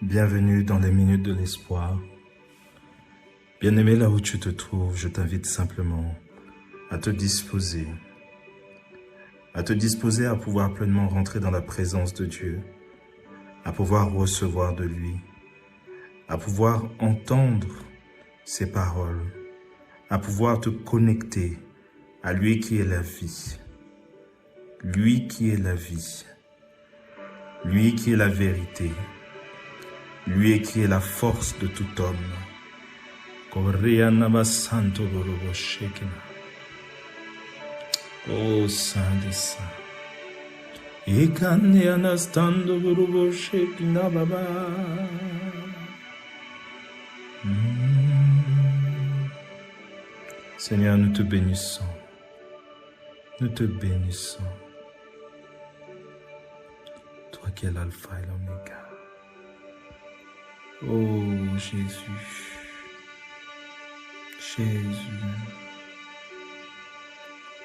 Bienvenue dans les minutes de l'espoir. Bien-aimé, là où tu te trouves, je t'invite simplement à te disposer à pouvoir pleinement rentrer dans la présence de Dieu, à pouvoir recevoir de lui, à pouvoir entendre ses paroles, à pouvoir te connecter à lui qui est la vie, lui qui est la vie, lui qui est la vérité, lui qui est la force de tout homme. Oh Saint des Saints. Seigneur, nous te bénissons. Nous te bénissons. Toi qui es l'alpha et l'oméga. Oh Jésus, Jésus,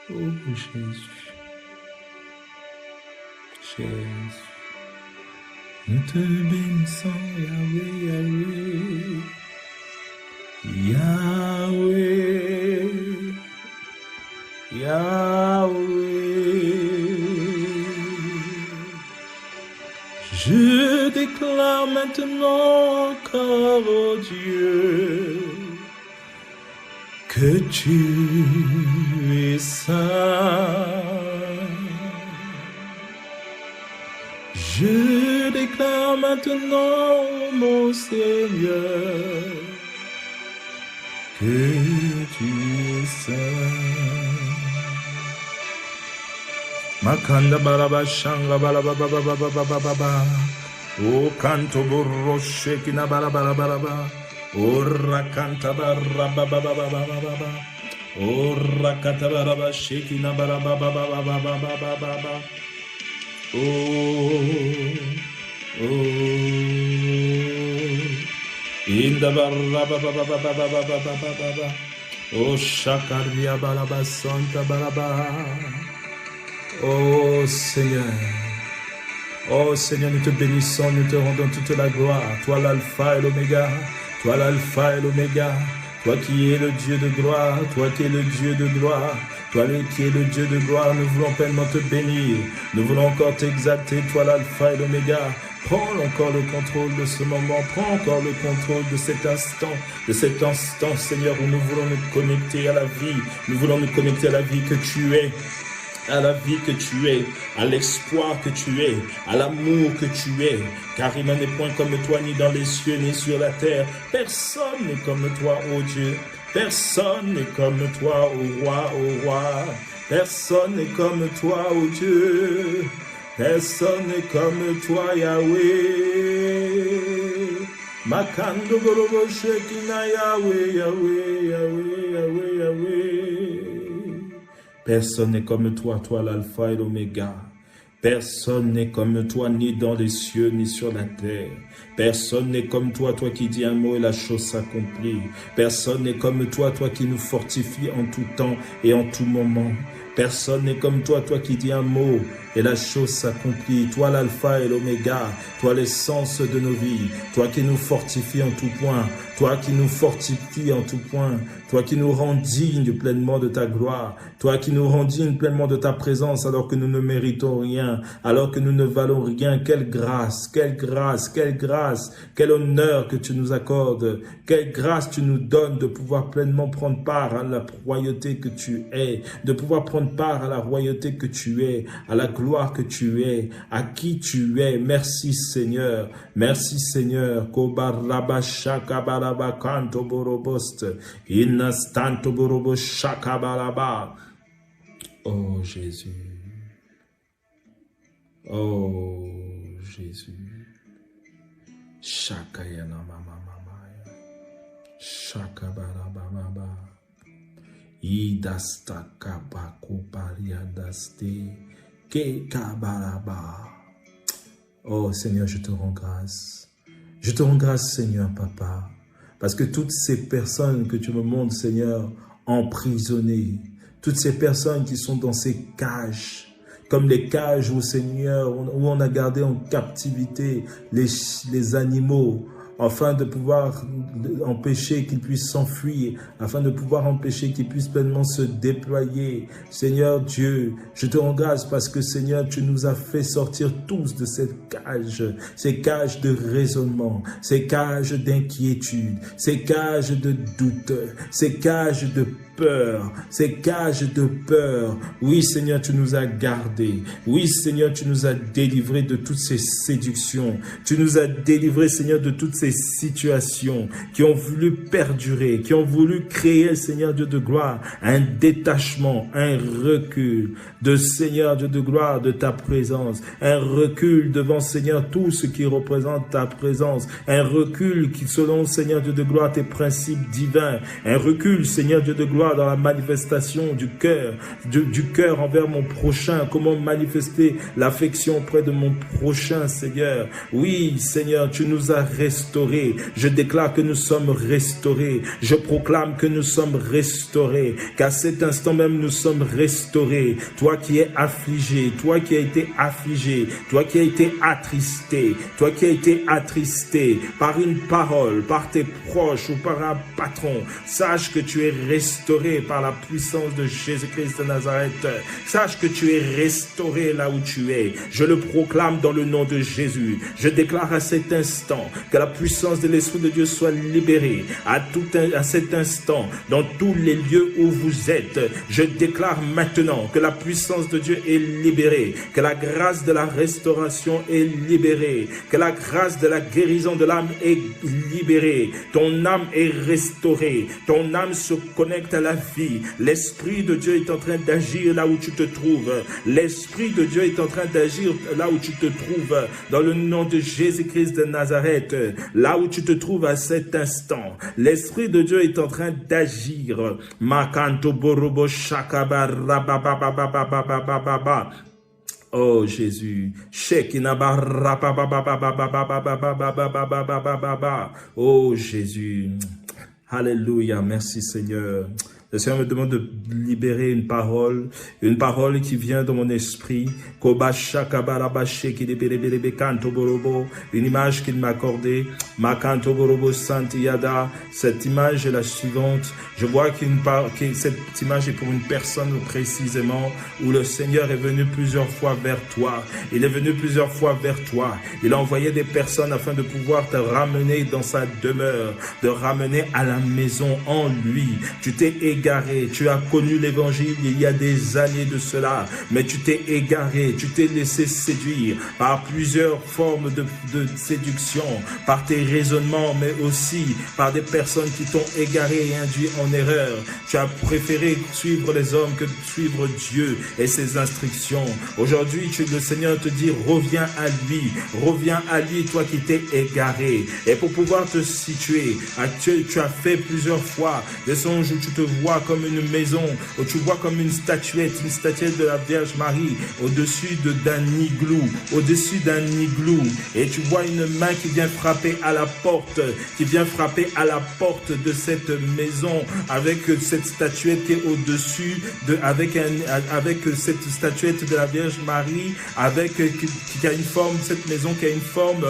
oh Jésus, Jésus, nous te bénissons, Yahweh, Yahweh, Yahweh, Yahweh. Je déclare maintenant encore, oh Dieu, que tu es saint. Je déclare maintenant, mon Seigneur, que tu es saint. Makanda balaba shanga balaba baba baba baba baba. O canto burro shekina balaba balaba. O rakanta baraba baba baba baba. O rakata baraba shekina balaba baba baba baba baba. Oh, inda baraba baba baba baba baba. O shakaria balaba santa balaba. Oh Seigneur, nous te bénissons, nous te rendons toute la gloire. Toi l'alpha et l'oméga, toi l'alpha et l'oméga, toi qui es le Dieu de gloire, toi qui es le Dieu de gloire, toi qui es le Dieu de gloire, nous voulons pleinement te bénir, nous voulons encore t'exalter, toi l'alpha et l'oméga. Prends encore le contrôle de ce moment, prends encore le contrôle de cet instant, Seigneur, où nous voulons nous connecter à la vie, nous voulons nous connecter à la vie que tu es. À la vie que tu es, à l'espoir que tu es, à l'amour que tu es, car il n'en est point comme toi, ni dans les cieux, ni sur la terre. Personne n'est comme toi, ô Dieu. Personne n'est comme toi, ô roi, ô roi. Personne n'est comme toi, ô Dieu. Personne n'est comme toi, Yahweh. Makando gorobo shekina Yahweh, Yahweh, Yahweh, Yahweh, Yahweh. Personne n'est comme toi, toi l'alpha et l'oméga. Personne n'est comme toi, ni dans les cieux, ni sur la terre. Personne n'est comme toi, toi qui dis un mot et la chose s'accomplit. Personne n'est comme toi, toi qui nous fortifie en tout temps et en tout moment. Personne n'est comme toi, toi qui dis un mot et la chose s'accomplit. Toi l'alpha et l'oméga, toi l'essence de nos vies, toi qui nous fortifie en tout point, toi qui nous fortifie en tout point, toi qui nous rends dignes pleinement de ta gloire, toi qui nous rends dignes pleinement de ta présence alors que nous ne méritons rien, alors que nous ne valons rien. Quelle grâce, quelle grâce, quelle grâce, quel honneur que tu nous accordes, quelle grâce tu nous donnes de pouvoir pleinement prendre part à la royauté que tu es, de pouvoir prendre part à la royauté que tu es, à la gloire que tu es, à qui tu es. Merci Seigneur, merci Seigneur. Oh Jésus, oh Jésus, Shakayana mama mama, Shakabarababa. Idasta kabaku pariadaste ke kabaraba. Oh Seigneur, je te rends grâce. Je te rends grâce, Seigneur, Papa, parce que toutes ces personnes que tu me montres, Seigneur, emprisonnées, toutes ces personnes qui sont dans ces cages, comme les cages, ô Seigneur, où on a gardé en captivité les animaux, afin de pouvoir empêcher qu'ils puissent s'enfuir, afin de pouvoir empêcher qu'ils puissent pleinement se déployer. Seigneur Dieu, je te rends grâce parce que Seigneur, tu nous as fait sortir tous de cette cage, ces cages de raisonnement, ces cages d'inquiétude, ces cages de doute, ces cages de peur, ces cages de peur. Oui, Seigneur, tu nous as gardés. Oui, Seigneur, tu nous as délivrés de toutes ces séductions. Tu nous as délivrés, Seigneur, de toutes ces situations qui ont voulu perdurer, qui ont voulu créer, Seigneur Dieu de gloire, un détachement, un recul de Seigneur Dieu de gloire, de ta présence, un recul devant, Seigneur, tout ce qui représente ta présence, un recul qui, selon, Seigneur Dieu de gloire, tes principes divins, un recul, Seigneur Dieu de gloire, dans la manifestation du cœur envers mon prochain, comment manifester l'affection auprès de mon prochain, Seigneur. Oui, Seigneur, tu nous as restaurés. Je déclare que nous sommes restaurés. Je proclame que nous sommes restaurés, qu'à cet instant même nous sommes restaurés. Toi qui es affligé, toi qui as été affligé, toi qui as été attristé, toi qui as été attristé par une parole, par tes proches ou par un patron, sache que tu es restauré par la puissance de Jésus-Christ de Nazareth. Sache que tu es restauré là où tu es. Je le proclame dans le nom de Jésus. Je déclare à cet instant que la puissance de l'Esprit de Dieu soit libérée à cet instant, dans tous les lieux où vous êtes. Je déclare maintenant que la puissance de Dieu est libérée, que la grâce de la restauration est libérée, que la grâce de la guérison de l'âme est libérée. Ton âme est restaurée. Ton âme se connecte à la vie. L'Esprit de Dieu est en train d'agir là où tu te trouves. L'Esprit de Dieu est en train d'agir là où tu te trouves. Dans le nom de Jésus-Christ de Nazareth, là où tu te trouves à cet instant, l'Esprit de Dieu est en train d'agir. Makanto borobo shakaba rabababababababababa. Oh Jésus, oh Jésus, alléluia, merci Seigneur. Le Seigneur me demande de libérer une parole qui vient de mon esprit. Une image qu'il m'a accordée. Cette image est la suivante. Je vois que cette image est pour une personne précisément, où le Seigneur est venu plusieurs fois vers toi. Il est venu plusieurs fois vers toi. Il a envoyé des personnes afin de pouvoir te ramener dans sa demeure, de ramener à la maison en lui. Tu t'es égaré, tu as connu l'évangile il y a des années de cela, mais tu t'es égaré, tu t'es laissé séduire par plusieurs formes de séduction, par tes raisonnements, mais aussi par des personnes qui t'ont égaré et induit en erreur. Tu as préféré suivre les hommes que suivre Dieu et ses instructions. Aujourd'hui, le Seigneur te dit, reviens à lui, toi qui t'es égaré. Et pour pouvoir te situer, tu as fait plusieurs fois des songes où tu te vois comme une maison, où tu vois comme une statuette de la Vierge Marie au-dessus d'un igloo, et tu vois une main qui vient frapper à la porte, de cette maison, avec cette statuette qui est au-dessus, avec cette statuette de la Vierge Marie, qui a une forme, cette maison qui a une forme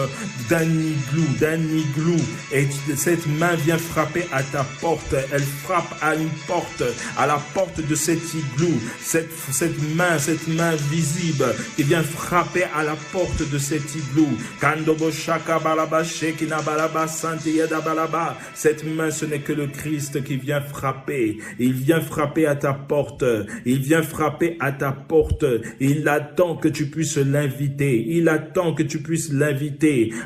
d'un igloo, et cette main vient frapper à ta porte, elle frappe à une porte, à la porte de cet igloo, cette main visible qui vient frapper à la porte de cet igloo. Cette main, ce n'est que le Christ qui vient frapper. Il vient frapper à ta porte. Il attend que tu puisses l'inviter.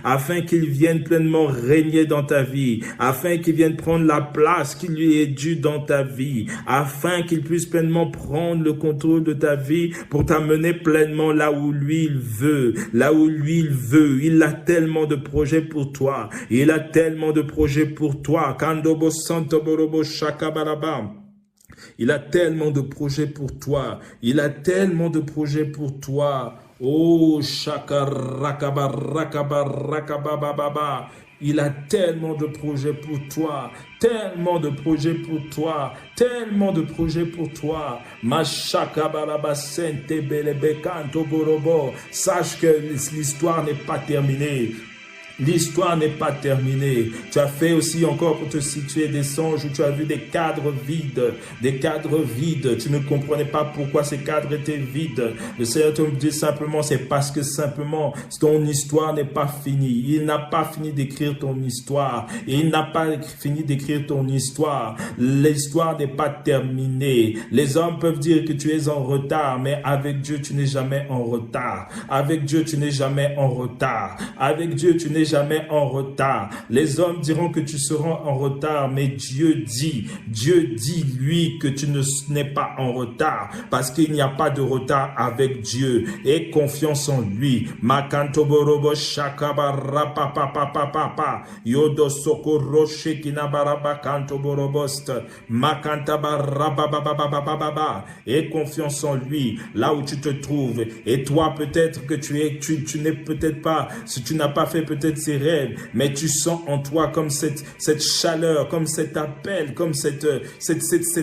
Afin qu'il vienne pleinement régner dans ta vie, afin qu'il vienne prendre la place qui lui est due dans ta vie, afin qu'il puisse pleinement prendre le contrôle de ta vie pour t'amener pleinement là où lui il veut. Il a tellement de projets pour toi. Kandobo Santo Borobo Shakabaraba. Il a tellement de projets pour toi. Oh, shaka rakaba rakaba rakaba bababa. Il a tellement de projets pour toi, tellement de projets pour toi, tellement de projets pour toi. Machaka baraba sente belebe kanto borobo. Sache que l'histoire n'est pas terminée. L'histoire n'est pas terminée. Tu as fait aussi encore pour te situer des songes où tu as vu des cadres vides. Des cadres vides. Tu ne comprenais pas pourquoi ces cadres étaient vides. Le Seigneur te dit simplement, c'est parce que simplement ton histoire n'est pas finie. Il n'a pas fini d'écrire ton histoire. Il n'a pas fini d'écrire ton histoire. L'histoire n'est pas terminée. Les hommes peuvent dire que tu es en retard, mais avec Dieu, tu n'es jamais en retard. Avec Dieu, tu n'es jamais en retard. Avec Dieu, tu n'es jamais en retard. Les hommes diront que tu seras en retard, mais Dieu dit lui que tu n'es pas en retard, parce qu'il n'y a pas de retard avec Dieu. Aie confiance en lui. Makanto borobo shakaba rapa papa papa yodo sokoro shekina baraba kanto borobost makanta baraba baba. Aie confiance en lui là où tu te trouves. Et toi peut-être que tu n'es peut-être pas, si tu n'as pas fait peut-être ses rêves, mais tu sens en toi comme cette chaleur, comme cet appel, comme cette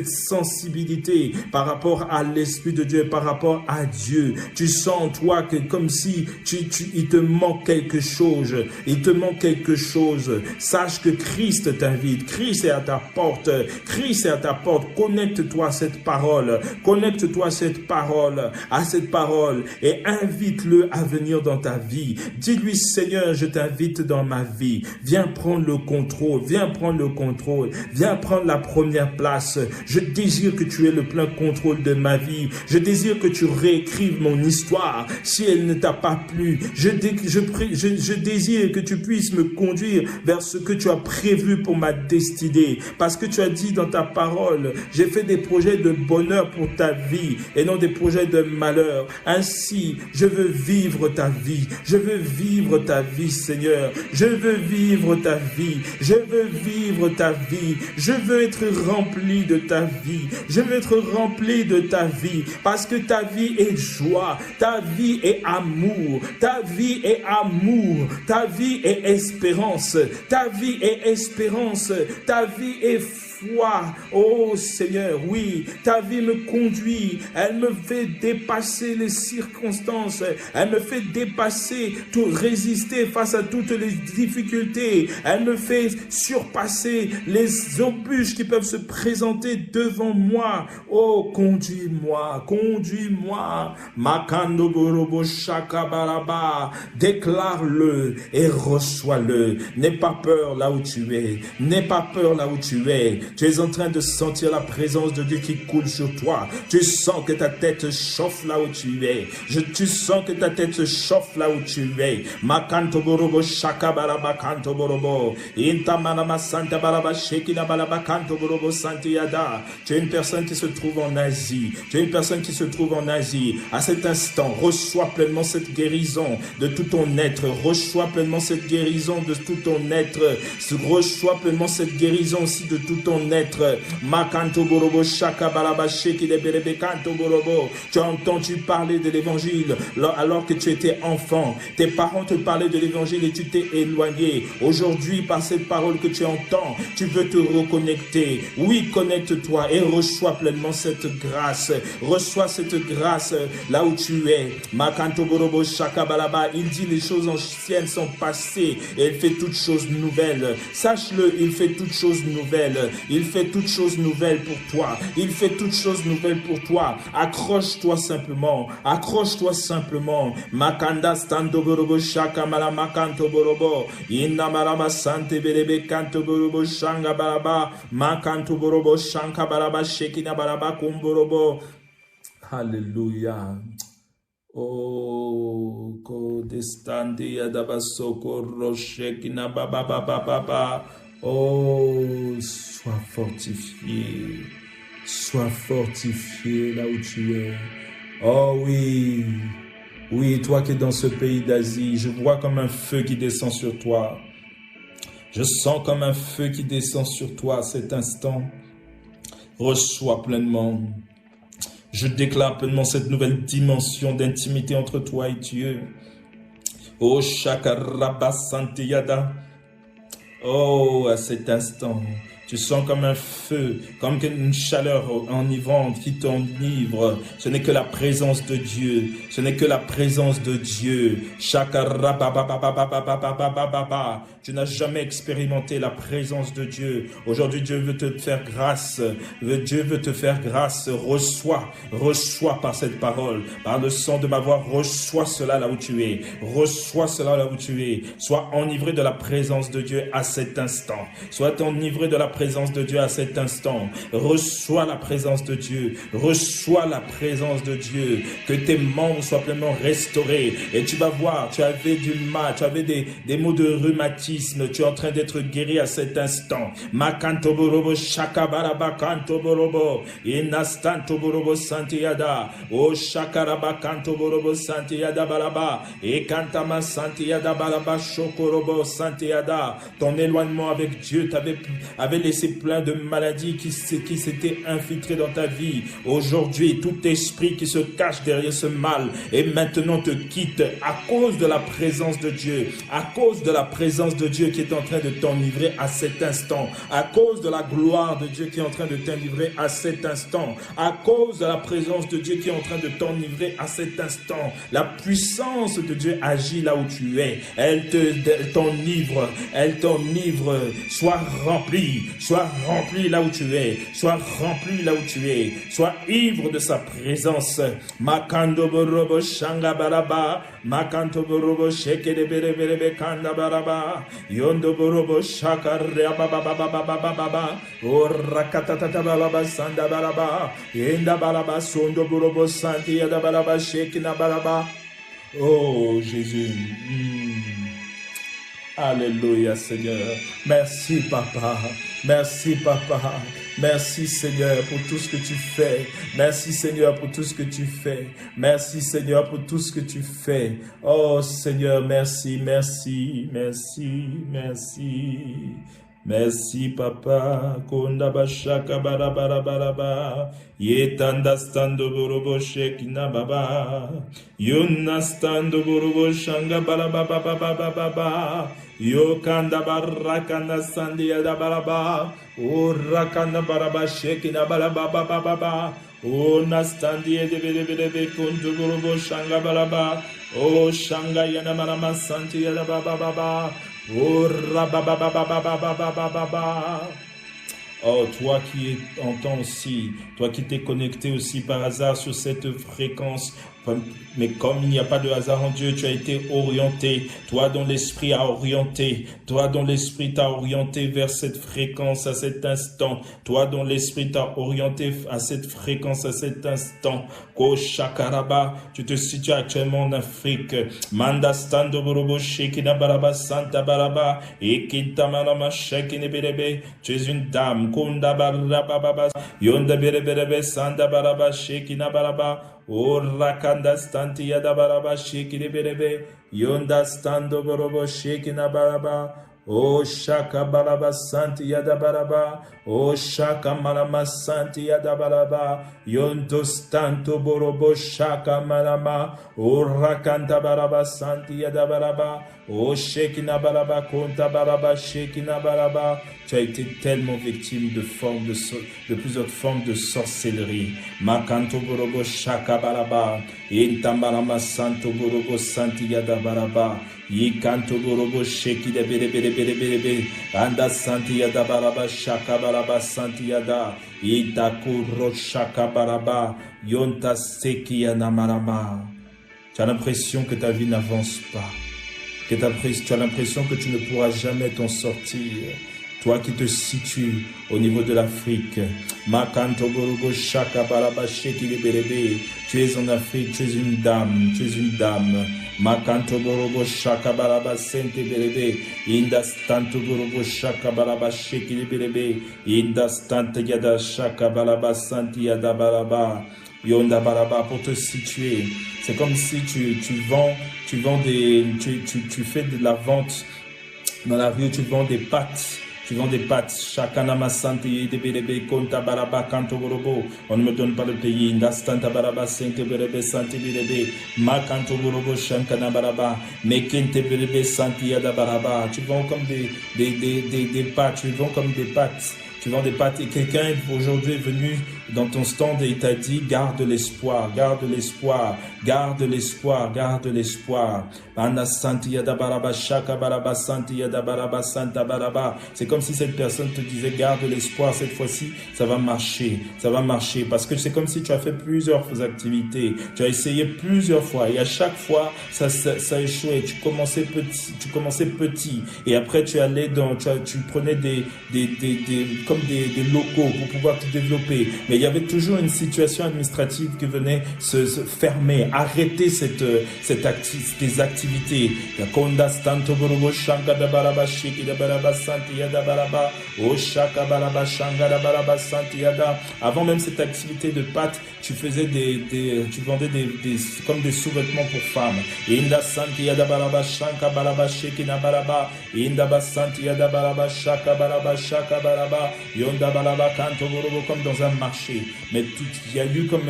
sensibilité par rapport à l'Esprit de Dieu, par rapport à Dieu. Tu sens en toi que comme si il te manque quelque chose. Il te manque quelque chose. Sache que Christ t'invite. Christ est à ta porte. Christ est à ta porte. Connecte-toi à cette parole. Connecte-toi à cette parole et invite-le à venir dans ta vie. Dis-lui, Seigneur, je t'invite dans ma vie. Viens prendre le contrôle. Viens prendre le contrôle. Viens prendre la première place. Je désire que tu aies le plein contrôle de ma vie. Je désire que tu réécrives mon histoire si elle ne t'a pas plu. Je désire que tu puisses me conduire vers ce que tu as prévu pour ma destinée. Parce que tu as dit dans ta parole, j'ai fait des projets de bonheur pour ta vie et non des projets de malheur. Ainsi, je veux vivre ta vie. Je veux vivre ta vie, Seigneur. Je veux vivre ta vie. Je veux vivre ta vie. Je veux être rempli de ta vie. Je veux être rempli de ta vie. Parce que ta vie est joie. Ta vie est amour. Ta vie est amour. Ta vie est espérance. Ta vie est espérance. Ta vie est foi. Oh Seigneur, oui, ta vie me conduit, elle me fait dépasser les circonstances, elle me fait dépasser, résister face à toutes les difficultés, elle me fait surpasser les embûches qui peuvent se présenter devant moi. Oh, conduis-moi, conduis-moi. Makando borobo shakabaraba, déclare-le et reçois-le. N'aie pas peur là où tu es, n'aie pas peur là où tu es. Tu es en train de sentir la présence de Dieu qui coule sur toi. Tu sens que ta tête chauffe là où tu es. Tu sens que ta tête chauffe là où tu es. Makanto borobo shaka baraba kanto borobo. Inta manama santa baraba shekina baraba kanto borobo santiyada. Tu es une personne qui se trouve en Asie. Tu es une personne qui se trouve en Asie. À cet instant, reçois pleinement cette guérison de tout ton être. Reçois pleinement cette guérison de tout ton être. Reçois pleinement cette guérison aussi de tout ton être. Makanto borobo shaka baraba sheki de berebe kanto borobo. Tu as entendu parler de l'évangile alors que tu étais enfant. Tes parents te parlaient de l'évangile et tu t'es éloigné. Aujourd'hui, par cette parole que tu entends, tu veux te reconnecter. Oui, connecte-toi et reçois pleinement cette grâce. Reçois cette grâce là où tu es. Makanto borobo shaka baraba. Il dit les choses anciennes sont passées et il fait toutes choses nouvelles. Sache-le, il fait toutes choses nouvelles. Il fait toutes choses nouvelles pour toi. Il fait toutes choses nouvelles pour toi. Accroche-toi simplement. Accroche-toi simplement. Makanda stando borobo shaka mala makanto borobo. Inna marama sante berebe kanto borobo shanga baraba. Makanto borobo shanka baraba shekina baraba kumborobo. Hallelujah. Oh, kodestandi adabasoko roshekina baba baba baba. Oh, sois fortifié. Sois fortifié là où tu es. Oh oui. Oui, toi qui es dans ce pays d'Asie, je vois comme un feu qui descend sur toi. Je sens comme un feu qui descend sur toi à cet instant. Reçois pleinement. Je déclare pleinement cette nouvelle dimension d'intimité entre toi et Dieu. Oh, Shakaraba Santiyada. Oh, à cet instant, tu sens comme un feu, comme une chaleur enivrante qui t'enivre. Ce n'est que la présence de Dieu. Ce n'est que la présence de Dieu. Tu n'as jamais expérimenté la présence de Dieu. Aujourd'hui, Dieu veut te faire grâce. Dieu veut te faire grâce. Reçois par cette parole, par le sang de ma voix, reçois cela là où tu es. Reçois cela là où tu es. Sois enivré de la présence de Dieu à cet instant. Sois enivré de la présence de Dieu à cet instant. Reçois la présence de Dieu. Reçois la présence de Dieu. Que tes membres soient pleinement restaurés. Et tu vas voir, tu avais du mal, tu avais des maux de rhumatisme. Tu es en train d'être guéri à cet instant. Makanto borobo shakabaraba kanto borobo. Inastanto borobo santiyada. O shakaraba kanto borobo santiyada balaba. Et kantama santiyada balaba shokorobo santiyada. Ton éloignement avec Dieu avait laissé plein de maladies qui s'étaient infiltrées dans ta vie. Aujourd'hui, tout esprit qui se cache derrière ce mal et maintenant te quitte à cause de la présence de Dieu, à cause de la présence de Dieu qui est en train de t'enivrer à cet instant, à cause de la gloire de Dieu qui est en train de t'enivrer à cet instant, à cause de la présence de Dieu qui est en train de t'enivrer à cet instant. La puissance de Dieu agit là où tu es. Elle t'enivre, elle t'enivre. Sois rempli là où tu es, sois rempli là où tu es, sois ivre de sa présence. Makando borobo shanga baraba, makanto borobo sheke de bere bere be kanda baraba, yondo borobo shaka reba baba baba baba baba, o rakatata baraba sanda baraba, yenda baraba sondo borobo santi yada baraba sheke na baraba. Oh Jésus. Alléluia Seigneur. Merci Papa. Merci Papa. Merci Seigneur pour tout ce que tu fais. Merci Seigneur pour tout ce que tu fais. Merci Seigneur pour tout ce que tu fais. Oh Seigneur, merci, merci, merci, merci. Merci Papa. Konda bashaka barabarabaraba. Yetanda stando borobo shekina baba. Yunna stando borobo shanga barabababababa. Yokanda barakanda sandia da baraba. O rakanda baraba shekina barababababa. O nastandi de bebe kundu borobo shanga baraba. O shanga yana marama santia da baba. Oh, oh, toi qui entends aussi, toi qui t'es connecté aussi par hasard sur cette fréquence, mais comme il n'y a pas de hasard en Dieu, tu as été orienté, toi dont l'Esprit a orienté, toi dont l'Esprit t'a orienté vers cette fréquence à cet instant, toi dont l'Esprit t'a orienté à cette fréquence à cet instant. Ko shakaraba, tu te situes actuellement en Afrique. Manda stando borobo shekina baraba santa baraba ekita marama shekine berebe. Tu es une dame. Kunda baraba baba yonda berebe sanda baraba shekina baraba. O rakanda stanti yada baraba shekine berebe yonda stando borobo shekina baraba. O shaka baraba santi yada baraba. O shaka marama santi yada baraba. Yondo stanto borobo shaka marama. O rakanta baraba santi yada baraba. O shekina baraba konta baraba shekina baraba. Tu as été tellement victime de plusieurs formes de sorcellerie. Makanto borobo shaka baraba. Intambarama santo borobo santi yada baraba. Yikanto borobo sheki de bere anda santi yada baraba shaka baraba santi yada itakuro shaka baraba yonta seki yanamarama. Tu as l'impression que ta vie n'avance pas, tu as l'impression que tu ne pourras jamais t'en sortir. Toi qui te situes au niveau de l'Afrique, Makanto Borobo Shaka Baraba Sheki Liberebe, tu es en Afrique, tu es une dame, tu es une dame. Makanto Borobo Shaka Baraba Sente Berebe, Indastanto Borobo Shaka Baraba Sheki Liberebe, Indastante Yada Shaka Baraba Santi Yada Baraba, Yonda Baraba, pour te situer. C'est comme si tu fais de la vente dans la rue, tu vends des pâtes. Tu vends des pâtes. Shakanama santi de berebe konta baraba kanto borobo. On ne me donne pas le pays. Indastanta baraba sente berebe santi berebe. Ma kanto borobo shankana baraba. Mekente berebe santi yada baraba. Tu vends comme des pâtes. Tu vends comme des pâtes. Tu vends des pâtes et quelqu'un aujourd'hui est venu dans ton stand et il t'a dit garde l'espoir, garde l'espoir, garde l'espoir, garde l'espoir. C'est comme si cette personne te disait garde l'espoir, cette fois-ci ça va marcher parce que c'est comme si tu as fait plusieurs activités, tu as essayé plusieurs fois et à chaque fois ça échouait. Tu commençais petit et après tu allais tu prenais des locaux pour pouvoir te développer. Mais il y avait toujours une situation administrative qui venait se fermer, arrêter tes activités. Avant même cette activité de pâte, tu faisais tu vendais comme des sous-vêtements pour femmes. Inda santi yada baraba shanka baraba shekina baraba. Inda basanti yada baraba shaka baraba shaka baraba. Yonda baraba kanto borobo comme dans un marché. Mais il y a eu comme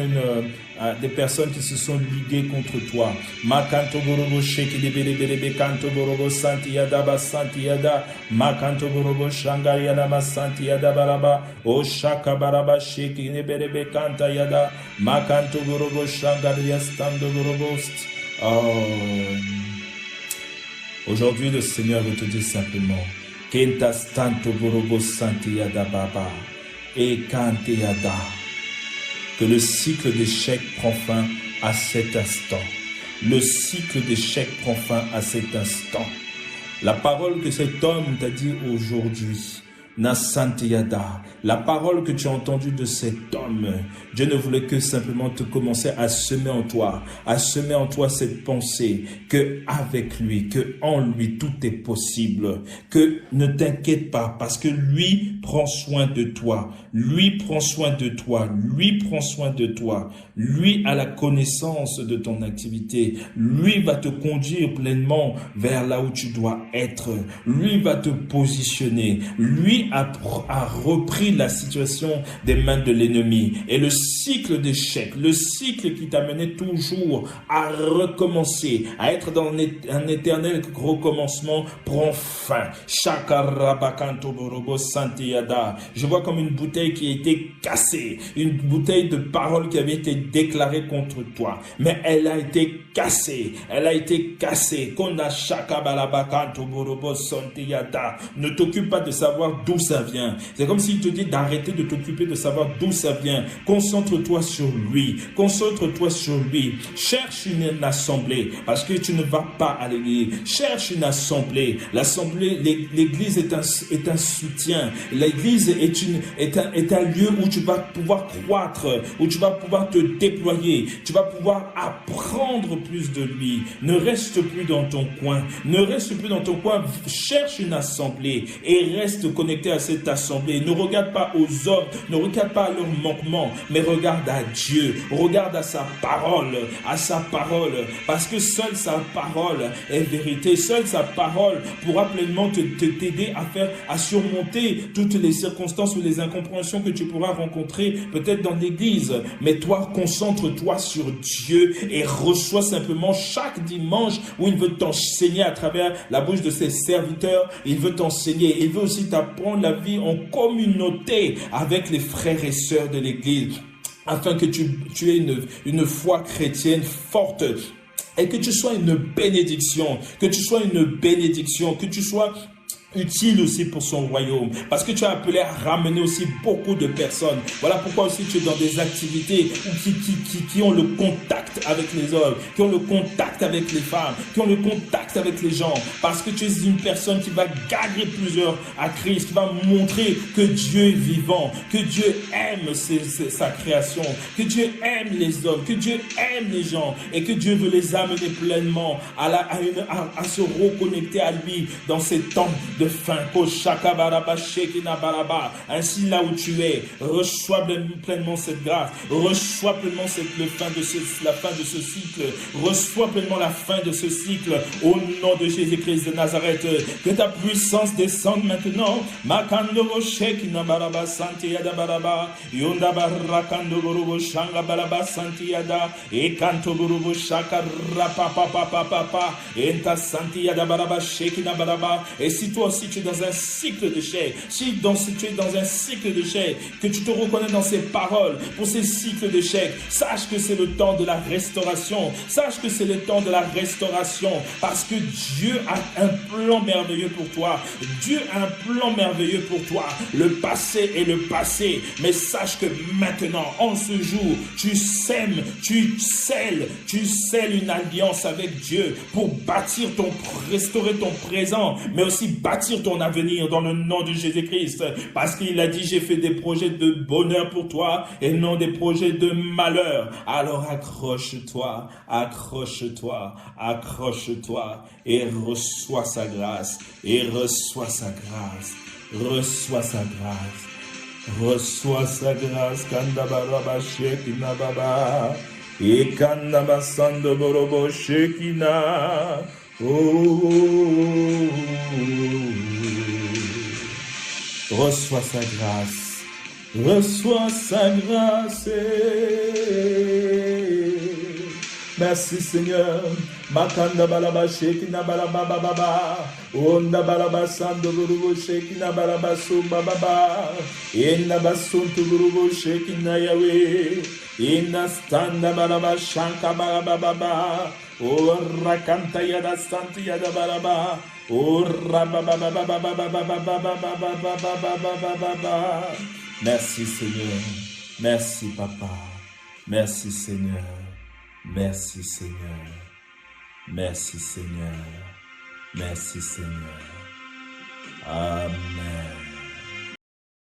des personnes qui se sont liguées contre toi. Ma kanto borobo sheki de berebe kanto borobo santi yada basanti yada. Ma kanto borobo shanga yada basanti yada baraba. O shaka baraba sheki de berebe kanta yada. Ma kanto borobo shanga yastando borobo. Aujourd'hui, le Seigneur veut te dire simplement Kentas tanto borobo santi yada baba et kante yada. Que le cycle d'échec prend fin à cet instant. Le cycle d'échec prend fin à cet instant. La parole que cet homme t'a dit aujourd'hui, Nasantiyada, la parole que tu as entendue de cet homme, Dieu ne voulait que simplement te commencer à semer en toi cette pensée que avec lui, que en lui tout est possible, que ne t'inquiète pas parce que lui prend soin de toi, lui prend soin de toi, lui prend soin de toi, lui a la connaissance de ton activité, lui va te conduire pleinement vers là où tu dois être, lui va te positionner, lui a repris la situation des mains de l'ennemi. Et le cycle d'échec, le cycle qui t'amenait toujours à recommencer, à être dans un éternel recommencement, prend fin. Je vois comme une bouteille qui a été cassée, une bouteille de paroles qui avait été déclarée contre toi. Mais elle a été cassée, elle a été cassée. Ne t'occupe pas de savoir d'où ça vient. C'est comme s'il te dit d'arrêter de t'occuper de savoir d'où ça vient. Concentre-toi sur lui. Concentre-toi sur lui. Cherche une assemblée parce que tu ne vas pas à l'église. Cherche une assemblée. L'assemblée, l'église est un soutien. L'église est un lieu où tu vas pouvoir croître, où tu vas pouvoir te déployer. Tu vas pouvoir apprendre plus de lui. Ne reste plus dans ton coin. Ne reste plus dans ton coin. Cherche une assemblée et reste connecté à cette assemblée. Ne regarde pas aux hommes, ne regarde pas à leurs manquements, mais regarde à Dieu, regarde à sa parole, parce que seule sa parole est vérité, seule sa parole pourra pleinement t'aider à surmonter toutes les circonstances ou les incompréhensions que tu pourras rencontrer peut-être dans l'église. Mais toi, concentre-toi sur Dieu et reçois simplement chaque dimanche où il veut t'enseigner à travers la bouche de ses serviteurs. Il veut t'enseigner, il veut aussi t'apprendre la vie en communauté avec les frères et sœurs de l'église, afin que tu aies une foi chrétienne forte et que tu sois une bénédiction, que tu sois utile aussi pour son royaume, parce que tu as appelé à ramener aussi beaucoup de personnes. Voilà pourquoi aussi tu es dans des activités qui ont le contact avec les hommes, qui ont le contact avec les femmes, qui ont le contact avec les gens, parce que tu es une personne qui va gagner plusieurs à Christ, qui va montrer que Dieu est vivant, que Dieu aime sa création, que Dieu aime les hommes, que Dieu aime les gens et que Dieu veut les amener pleinement à se reconnecter à lui dans ces temps de de faim. Ainsi, là où tu es, reçois pleinement cette grâce. Reçois pleinement la fin de ce cycle. Reçois pleinement la fin de ce cycle. Au nom de Jésus-Christ de Nazareth, que ta puissance descende maintenant. Makandoro Shekina Baraba Santiada Baraba. Yonda Barakando Gurubo Shanga Baraba Santiada. Ekanto Gurubo Shaka Rapapapapapa. Enta Santiada Baraba Shekina Baraba. Et si toi aussi tu es dans un cycle d'échec, si tu es dans un cycle d'échec, que tu te reconnais dans ces paroles pour ces cycles d'échec, sache que c'est le temps de la restauration. Sache que c'est le temps de la restauration parce que Dieu a un plan merveilleux pour toi. Dieu a un plan merveilleux pour toi. Le passé est le passé, mais sache que maintenant, en ce jour, tu sèmes, tu scelles une alliance avec Dieu pour restaurer ton présent, mais aussi bâtir ton avenir dans le nom de Jésus-Christ. Parce qu'il a dit, j'ai fait des projets de bonheur pour toi et non des projets de malheur. Alors accroche-toi et reçois sa grâce, reçois sa grâce, kanda baraba shekina baba, et kanda basando borobo shekina, reçois sa grâce, merci Seigneur. Makanda balaba shekina balaba baba, onda balaba sando burubo shekina balaba sumba baba, inna basuntu burubo shekina yawe, inna standa balaba shanka balaba baba, ora kanta yada santi yada balaba, ora baba baba baba baba baba. Merci Seigneur, merci Papa, merci Seigneur, merci Seigneur. Merci Seigneur. Merci Seigneur. Amen.